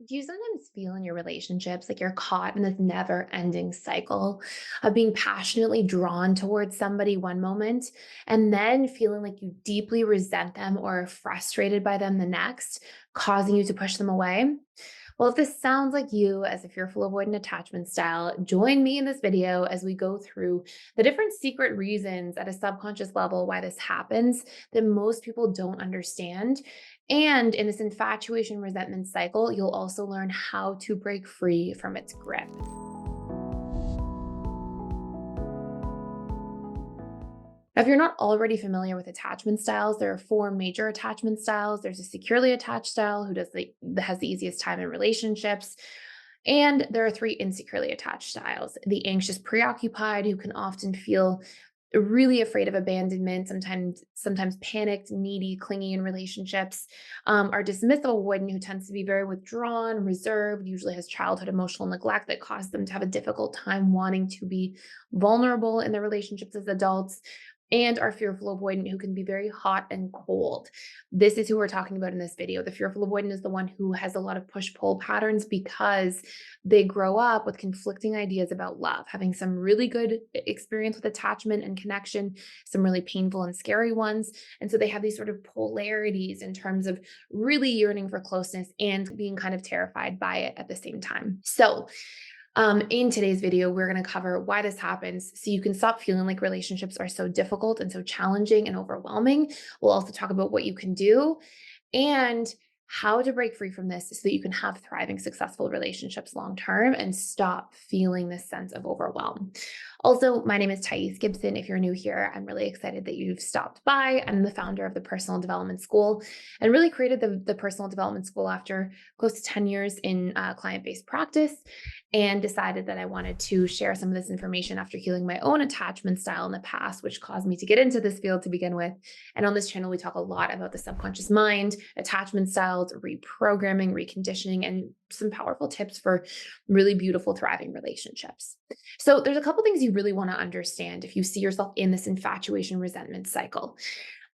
Do you sometimes feel in your relationships like you're caught in this never ending cycle of being passionately drawn towards somebody one moment and then feeling like you deeply resent them or are frustrated by them the next, causing you to push them away? Well, if this sounds like you as a fearful avoidant attachment style, join me in this video as we go through the different secret reasons at a subconscious level why this happens that most people don't understand. And in this infatuation resentment cycle, you'll also learn how to break free from its grip. Now, if you're not already familiar with attachment styles, there are four major attachment styles. There's a securely attached style who that has the easiest time in relationships. And there are three insecurely attached styles. The anxious preoccupied, who can often feel really afraid of abandonment, sometimes panicked, needy, clingy in relationships. Our dismissive avoidant, who tends to be very withdrawn, reserved, usually has childhood emotional neglect that causes them to have a difficult time wanting to be vulnerable in their relationships as adults, and our fearful avoidant, who can be very hot and cold. This is who we're talking about in this video. The fearful avoidant is the one who has a lot of push-pull patterns because they grow up with conflicting ideas about love, having some really good experience with attachment and connection, some really painful and scary ones. And so they have these sort of polarities in terms of really yearning for closeness and being kind of terrified by it at the same time. So in today's video, we're going to cover why this happens so you can stop feeling like relationships are so difficult and so challenging and overwhelming. We'll also talk about what you can do and how to break free from this so that you can have thriving, successful relationships long term and stop feeling this sense of overwhelm. Also, my name is Gibson. If you're new here, I'm really excited that you've stopped by. I'm the founder of the Personal Development School and really created the Personal Development School after close to 10 years in client-based practice, and decided that I wanted to share some of this information after healing my own attachment style in the past, which caused me to get into this field to begin with. And on this channel, we talk a lot about the subconscious mind, attachment styles, reprogramming, reconditioning, and some powerful tips for really beautiful, thriving relationships. So there's a couple things you really want to understand if you see yourself in this infatuation resentment cycle.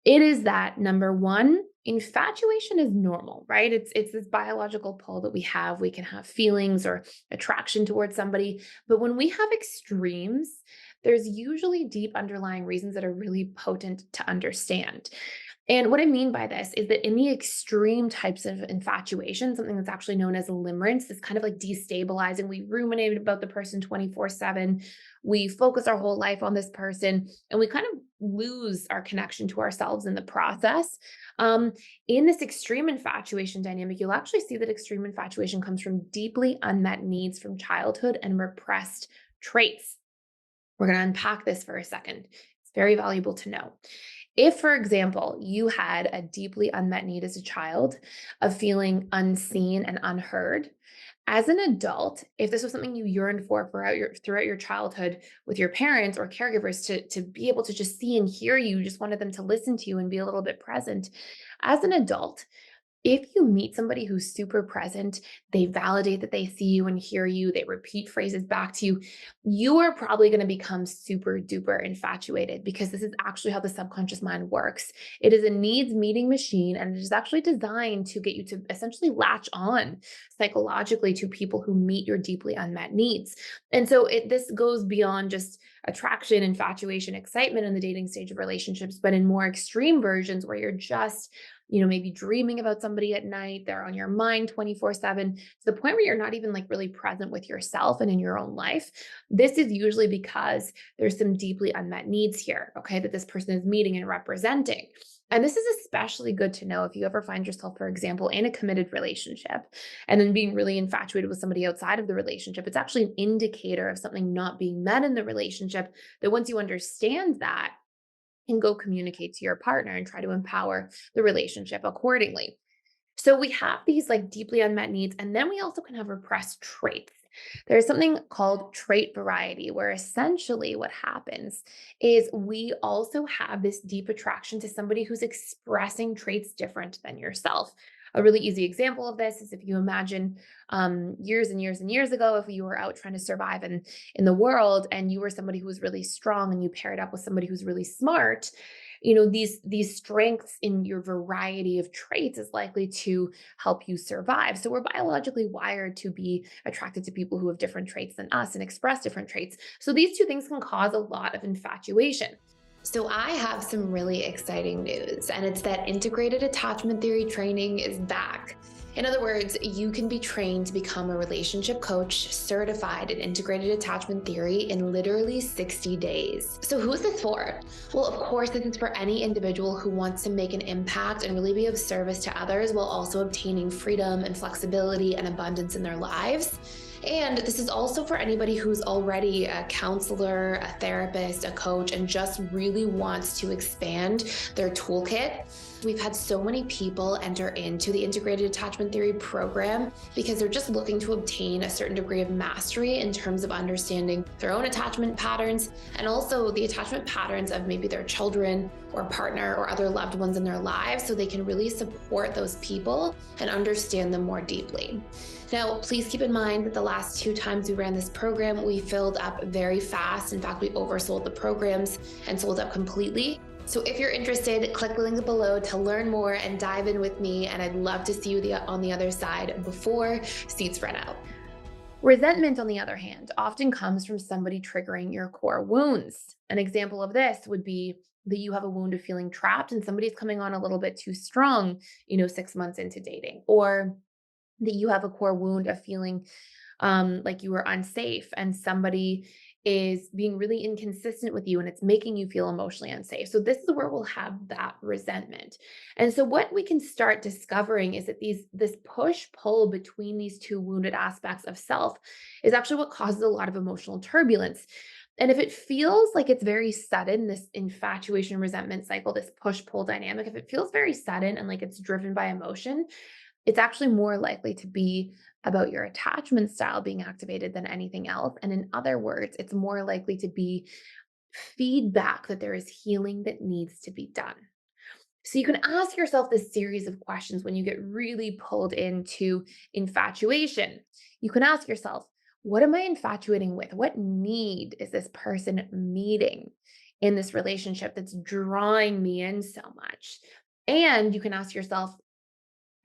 It is that number one, infatuation is normal, right? It's this biological pull that we have. We can have feelings or attraction towards somebody, but when we have extremes, there's usually deep underlying reasons that are really potent to understand. And what I mean by this is that in the extreme types of infatuation, something that's actually known as limerence, is kind of like destabilizing. We ruminate about the person 24/7. We focus our whole life on this person, and we kind of lose our connection to ourselves in the process. Um, in this extreme infatuation dynamic, you'll actually see that extreme infatuation comes from deeply unmet needs from childhood and repressed traits. We're going to unpack this for a second. It's very valuable to know. If, for example, you had a deeply unmet need as a child of feeling unseen and unheard, as an adult, if this was something you yearned for throughout your childhood with your parents or caregivers to be able to just see and hear you, just wanted them to listen to you and be a little bit present, as an adult, if you meet somebody who's super present, they validate that they see you and hear you, they repeat phrases back to you, you are probably going to become super duper infatuated because this is actually how the subconscious mind works. It is a needs meeting machine, and it is actually designed to get you to essentially latch on psychologically to people who meet your deeply unmet needs. And so this goes beyond just attraction, infatuation, excitement in the dating stage of relationships, but in more extreme versions where you're just maybe dreaming about somebody at night, they're on your mind 24/7 to the point where you're not even like really present with yourself and in your own life. This is usually because there's some deeply unmet needs here, okay, that this person is meeting and representing. And this is especially good to know if you ever find yourself, for example, in a committed relationship and then being really infatuated with somebody outside of the relationship. It's actually an indicator of something not being met in the relationship, that once you understand that, can go communicate to your partner and try to empower the relationship accordingly. So we have these like deeply unmet needs, and then we also can have repressed traits. There's something called trait variety, where essentially what happens is we also have this deep attraction to somebody who's expressing traits different than yourself. A really easy example of this is if you imagine years and years and years ago, if you were out trying to survive in the world and you were somebody who was really strong and you paired up with somebody who's really smart, these strengths in your variety of traits is likely to help you survive. So we're biologically wired to be attracted to people who have different traits than us and express different traits. So these two things can cause a lot of infatuation. So, I have some really exciting news, and it's that integrated attachment theory training is back. In other words, you can be trained to become a relationship coach certified in integrated attachment theory in literally 60 days. So, who is this for? Well, of course, this is for any individual who wants to make an impact and really be of service to others while also obtaining freedom and flexibility and abundance in their lives. And this is also for anybody who's already a counselor, a therapist, a coach, and just really wants to expand their toolkit. We've had so many people enter into the integrated attachment theory program because they're just looking to obtain a certain degree of mastery in terms of understanding their own attachment patterns and also the attachment patterns of maybe their children or partner or other loved ones in their lives, so they can really support those people and understand them more deeply. Now, please keep in mind that the last 2 times we ran this program, we filled up very fast. In fact, we oversold the programs and sold out completely. So if you're interested, click the link below to learn more and dive in with me. And I'd love to see you on the other side before seats run out. Resentment, on the other hand, often comes from somebody triggering your core wounds. An example of this would be that you have a wound of feeling trapped and somebody's coming on a little bit too strong, 6 months into dating, or that you have a core wound of feeling like you were unsafe and somebody is being really inconsistent with you and it's making you feel emotionally unsafe. So this is where we'll have that resentment. And so what we can start discovering is that this push pull between these two wounded aspects of self is actually what causes a lot of emotional turbulence. And if it feels like it's very sudden, this infatuation resentment cycle, this push pull dynamic, if it feels very sudden and like it's driven by emotion, it's actually more likely to be about your attachment style being activated than anything else. And in other words, it's more likely to be feedback that there is healing that needs to be done. So you can ask yourself this series of questions when you get really pulled into infatuation. You can ask yourself, what am I infatuating with? What need is this person meeting in this relationship that's drawing me in so much? And you can ask yourself,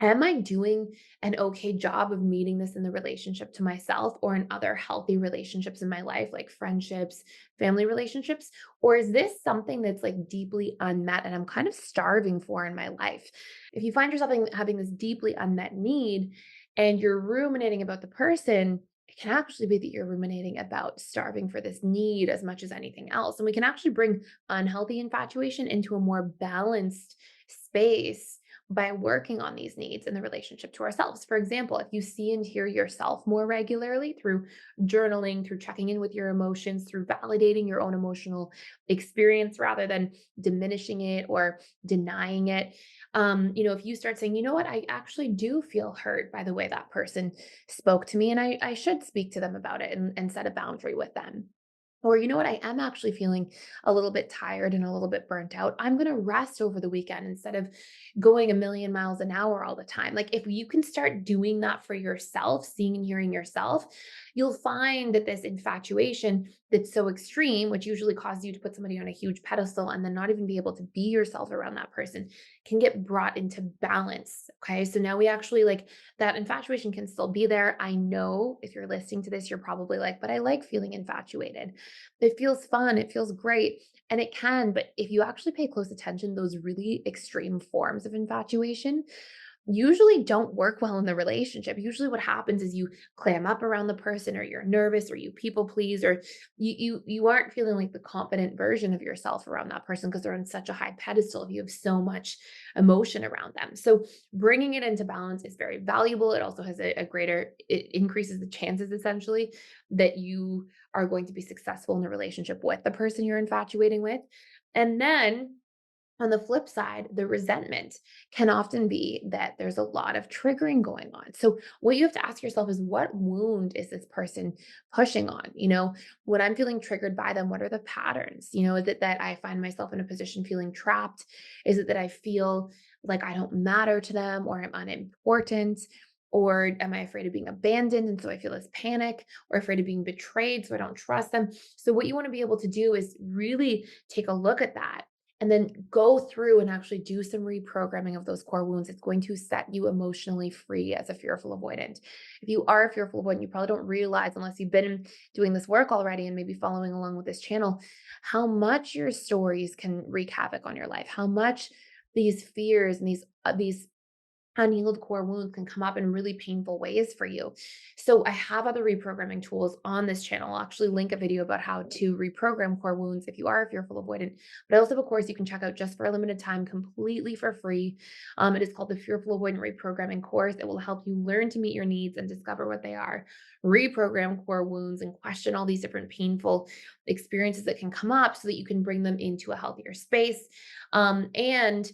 am I doing an okay job of meeting this in the relationship to myself or in other healthy relationships in my life, like friendships, family relationships? Or is this something that's like deeply unmet and I'm kind of starving for in my life? If you find yourself having this deeply unmet need and you're ruminating about the person, it can actually be that you're ruminating about starving for this need as much as anything else. And we can actually bring unhealthy infatuation into a more balanced space by working on these needs in the relationship to ourselves. For example, if you see and hear yourself more regularly through journaling, through checking in with your emotions, through validating your own emotional experience rather than diminishing it or denying it. If you start saying, you know what, I actually do feel hurt by the way that person spoke to me, and I should speak to them about it and set a boundary with them. Or, you know what, I am actually feeling a little bit tired and a little bit burnt out. I'm going to rest over the weekend instead of going a million miles an hour all the time. Like, if you can start doing that for yourself, seeing and hearing yourself, you'll find that this infatuation that's so extreme, which usually causes you to put somebody on a huge pedestal and then not even be able to be yourself around that person, can get brought into balance. Okay. So now we actually like that infatuation can still be there. I know if you're listening to this, you're probably like, but I like feeling infatuated. It feels fun. It feels great. And it can, but if you actually pay close attention, those really extreme forms of infatuation usually don't work well in the relationship. Usually what happens is you clam up around the person or you're nervous or you people please or you aren't feeling like the confident version of yourself around that person because they're on such a high pedestal. You have so much emotion around them. So bringing it into balance is very valuable. It also has a greater, it increases the chances essentially that you are going to be successful in the relationship with the person you're infatuating with. And then on the flip side, the resentment can often be that there's a lot of triggering going on. So, what you have to ask yourself is, what wound is this person pushing on? When I'm feeling triggered by them, what are the patterns? Is it that I find myself in a position feeling trapped? Is it that I feel like I don't matter to them or I'm unimportant? Or am I afraid of being abandoned? And so I feel this panic, or afraid of being betrayed, so I don't trust them. So, what you want to be able to do is really take a look at that and then go through and actually do some reprogramming of those core wounds. It's going to set you emotionally free as a fearful avoidant. If you are a fearful avoidant, you probably don't realize, unless you've been doing this work already and maybe following along with this channel, how much your stories can wreak havoc on your life, how much these fears and these unhealed core wounds can come up in really painful ways for you. So I have other reprogramming tools on this channel. I'll actually link a video about how to reprogram core wounds if you are a fearful avoidant. But I also have a course you can check out just for a limited time, completely for free. It is called the Fearful Avoidant Reprogramming Course. It will help you learn to meet your needs and discover what they are, reprogram core wounds, and question all these different painful experiences that can come up so that you can bring them into a healthier space. And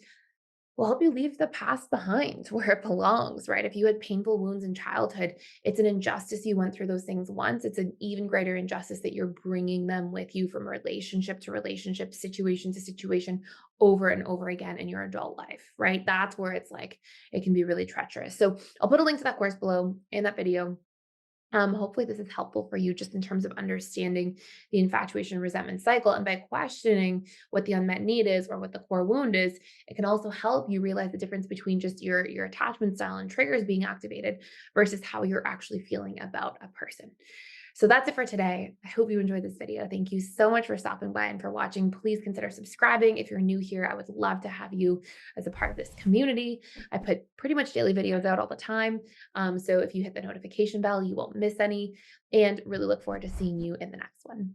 will help you leave the past behind where it belongs, right? If you had painful wounds in childhood, it's an injustice you went through those things once. It's an even greater injustice that you're bringing them with you from relationship to relationship, situation to situation, over and over again in your adult life, right? That's where it's like, it can be really treacherous. So I'll put a link to that course below in that video. Hopefully, this is helpful for you just in terms of understanding the infatuation resentment cycle. And by questioning what the unmet need is or what the core wound is, it can also help you realize the difference between just your attachment style and triggers being activated versus how you're actually feeling about a person. So that's it for today. I hope you enjoyed this video. Thank you so much for stopping by and for watching. Please consider subscribing. If you're new here, I would love to have you as a part of this community. I put pretty much daily videos out all the time. So if you hit the notification bell, you won't miss any, and really look forward to seeing you in the next one.